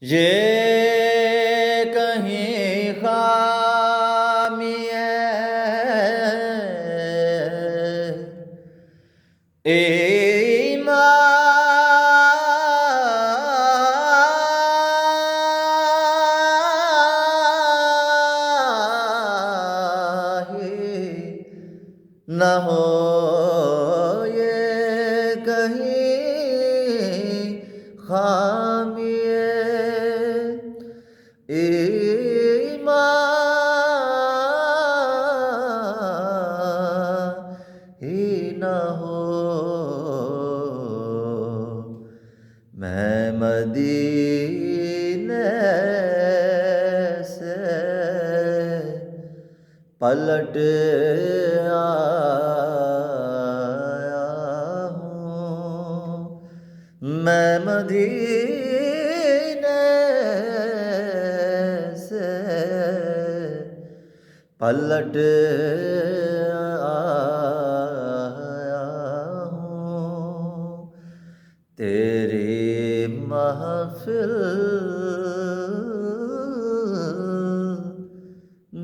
یہ کہیں خامی ہے نہ ہو یہ کہیں خامی ایمان ہی نہ ہو میں مدینے سے پلٹ آیا ہوں میں مدینے سے پلٹ آیا ہوں تیری محفل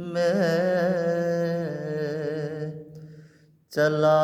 میں چلا